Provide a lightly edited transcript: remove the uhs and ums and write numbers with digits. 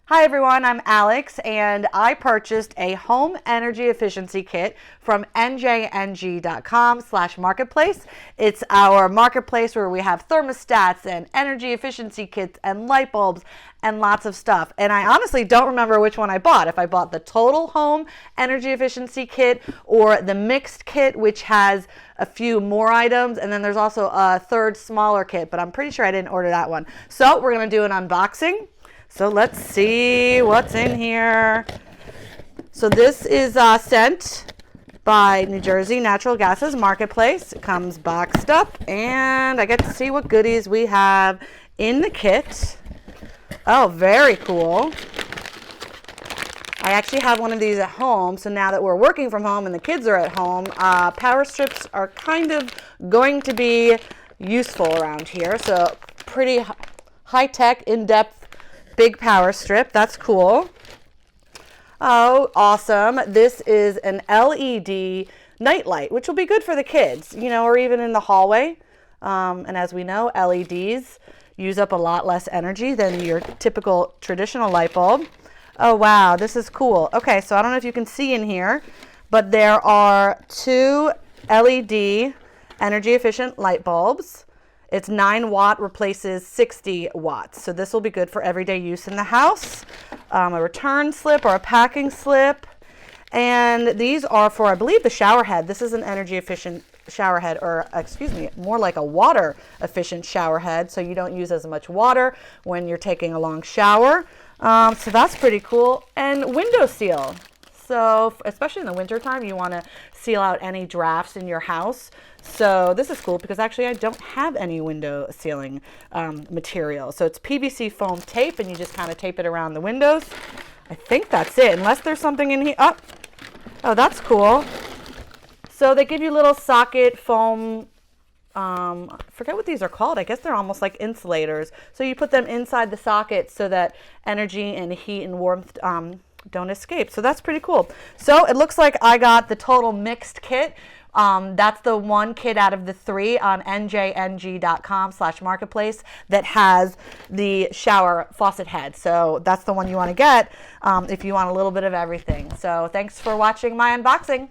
Hi everyone, I'm Alex and I purchased a home energy efficiency kit from NJNG.com/marketplace. It's our marketplace where we have thermostats and energy efficiency kits and light bulbs and lots of stuff. And I honestly don't remember which one I bought. If I bought the total home energy efficiency kit or the mixed kit, which has a few more items, and then there's also a third smaller kit, but I'm pretty sure I didn't order that one. So we're going to do an unboxing. So let's see what's in here. So this is sent by New Jersey Natural Gas's Marketplace. It comes boxed up, and I get to see what goodies we have in the kit. Oh, very cool. I actually have one of these at home, so now that we're working from home and the kids are at home, power strips are kind of going to be useful around here. So pretty high-tech, in-depth, big power strip. That's cool. Oh, awesome. This is an LED night light, which will be good for the kids, or even in the hallway. And as we know, LEDs use up a lot less energy than your typical traditional light bulb. Oh, wow. This is cool. Okay, so I don't know if you can see in here, but there are two LED energy efficient light bulbs. It's 9 watt replaces 60 watts. So this will be good for everyday use in the house. A return slip or a packing slip. And these are for, I believe, the shower head. This is an energy efficient shower head, or excuse me, more like a water efficient shower head. So you don't use as much water when you're taking a long shower. So that's pretty cool. And window seal. So especially in the wintertime, you want to seal out any drafts in your house. So this is cool because actually I don't have any window sealing material. So it's PVC foam tape, and you just kind of tape it around the windows. I think that's it, unless there's something in here. Oh, that's cool. So they give you little socket foam, I forget what these are called. I guess they're almost like insulators. So you put them inside the socket so that energy and heat and warmth don't escape. So that's pretty cool. So it looks like I got the total mixed kit. That's the one kit out of the 3 on njng.com/marketplace that has the shower faucet head. So that's the one you want to get if you want a little bit of everything. So thanks for watching my unboxing.